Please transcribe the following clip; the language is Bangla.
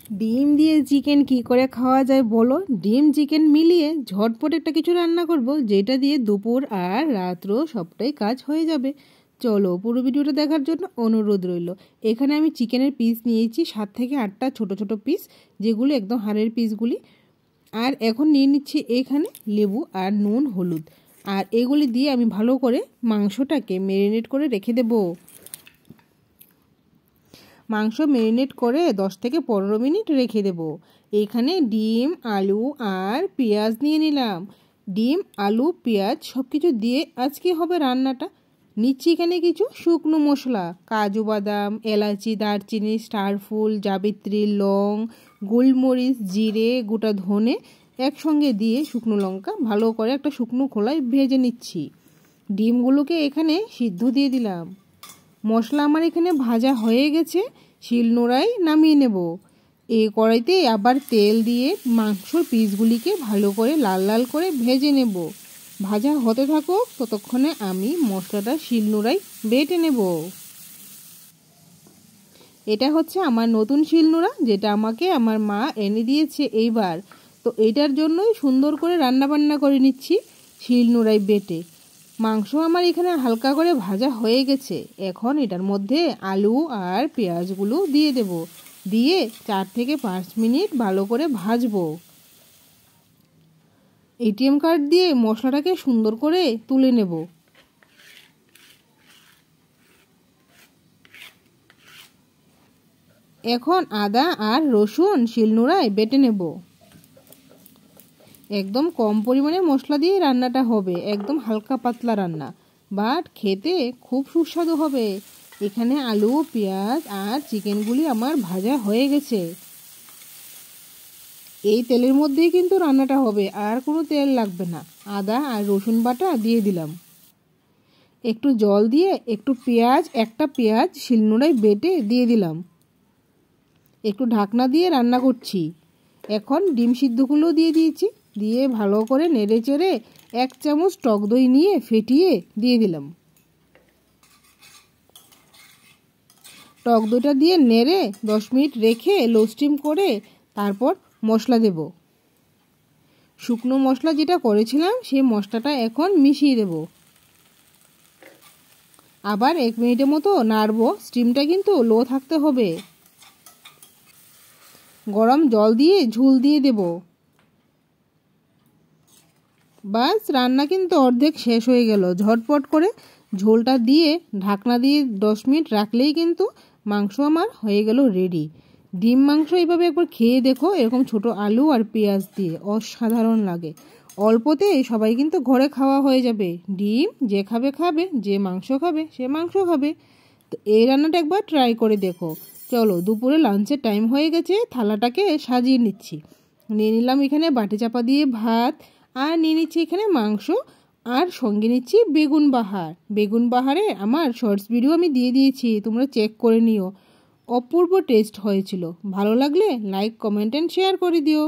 ডিম দিয়ে চিকেন কি করে খাওয়া যায় বলো। ডিম চিকেন মিলিয়ে ঝটপট একটা কিছু রান্না করব, যেটা দিয়ে দুপুর আর রাত্র সবটাই কাজ হয়ে যাবে। চলো পুরো ভিডিওটা দেখার জন্য অনুরোধ রইল। এখানে আমি চিকেনের পিস নিয়েছি 7 থেকে 8টা ছোট ছোট পিস, যেগুলো একদম হাড়ের পিসগুলি। আর এখন নিয়ে নিচ্ছি এখানে লেবু আর নুন হলুদ, আর এগুলি দিয়ে আমি ভালো করে মাংসটাকে ম্যারিনেট করে রেখে দেবো। মাংস ম্যারিনেট করে 10 থেকে 15 মিনিট রেখে দেব। এখানে ডিম, আলু আর পেঁয়াজ নিয়ে নিলাম। ডিম, আলু, পেঁয়াজ সব কিছু দিয়ে আজকে হবে রান্নাটা। নিচ্ছি এখানে কিছু শুকনো মশলা, কাজু বাদাম, এলাচি, দারচিনি, স্টারফুল, জাবিত্রী, লং, গোলমরিচ, জিরে, গোটা ধনে একসঙ্গে দিয়ে শুকনো লঙ্কা ভালো করে একটা শুকনো খোলায় ভেজে নিচ্ছি। ডিমগুলোকে এখানে সিদ্ধ দিয়ে দিলাম। মশলা আমার এখানে ভাজা হয়ে গেছে, শিলনোড়ায় নামিয়ে নেব। এই কড়াইতে আবার তেল দিয়ে মাংসর পিসগুলিকে ভালো করে লাল লাল করে ভেজে নেব। ভাজা হতে থাকুক, ততক্ষণে আমি মশলাটা শিলনোড়ায় বেটে নেব। এটা হচ্ছে আমার নতুন শিলনোড়া, যেটা আমাকে আমার মা এনে দিয়েছে এইবার। তো এটার জন্যই সুন্দর করে রান্না বান্না করে নিচ্ছি শিলনোড়ায় বেটে। মাংস আমার এখানে হালকা করে ভাজা হয়ে গেছে। এখন এটার মধ্যে আলু আর পেঁয়াজগুলো দিয়ে দেব, দিয়ে 4 থেকে 5 মিনিট ভালো করে ভাজবো। এটিএম কার্ড দিয়ে মশলাটাকে সুন্দর করে তুলে নেব। এখন আদা আর রসুন শিলনোড়ায় বেটে নেব। একদম কম পরিমাণে মশলা দিয়ে রান্নাটা হবে, একদম হালকা পাতলা রান্না, বাট খেতে খুব সুস্বাদু হবে। এখানে আলু, পেঁয়াজ আর চিকেনগুলি আমার ভাজা হয়ে গেছে। এই তেলের মধ্যেই কিন্তু রান্নাটা হবে, আর কোনো তেল লাগবে না। আদা আর রসুন বাটা দিয়ে দিলাম। একটু জল দিয়ে একটা পেঁয়াজ শিলনোড়ায় বেটে দিয়ে দিলাম। একটু ঢাকনা দিয়ে রান্না করছি। এখন ডিম সিদ্ধগুলো দিয়ে দিয়েছি, দিয়ে ভালো করে নেড়ে চেড়ে 1 চামচ টক দই নিয়ে ফেটিয়ে দিয়ে দিলাম। টক দইটা দিয়ে নেড়ে 10 মিনিট রেখে লো স্টিম করে তারপর মশলা দেব। শুকনো মশলা যেটা করেছিলাম সেই মশলাটা এখন মিশিয়ে দেব। আবার 1 মিনিটের মতো নাড়বো, স্টিমটা কিন্তু লো থাকতে হবে। গরম জল দিয়ে ঝোল দিয়ে দেব। বাস, রান্না কিন্তু অর্ধেক শেষ হয়ে গেল। ঝটপট করে ঝোলটা দিয়ে ঢাকনা দিয়ে 10 মিনিট রাখলেই কিন্তু মাংস আমার হয়ে গেল রেডি। ডিম মাংস এইভাবে একবার খেয়ে দেখো, এরকম ছোট আলু আর পেঁয়াজ দিয়ে অসাধারণ লাগে। অল্পতে সবাই কিন্তু ঘরে খাওয়া হয়ে যাবে। ডিম যে খাবে খাবে, যে মাংস খাবে সে মাংস খাবে। তো এই রান্নাটা একবার ট্রাই করে দেখো। চলো, দুপুরে লাঞ্চের টাইম হয়ে গেছে, থালাটাকে সাজিয়ে নিচ্ছি। নিয়ে নিলাম এখানে বাটি চাপা দিয়ে ভাত, আর নিয়ে নিচ্ছি এখানে মাংস, আর সঙ্গে নিচ্ছি বেগুন বাহার। বেগুন বাহারে আমার শর্টস ভিডিও আমি দিয়ে দিয়েছি, তোমরা চেক করে নিও। অপূর্ব টেস্ট হয়েছিল। ভালো লাগলে লাইক, কমেন্ট অ্যান্ড শেয়ার করে দিও।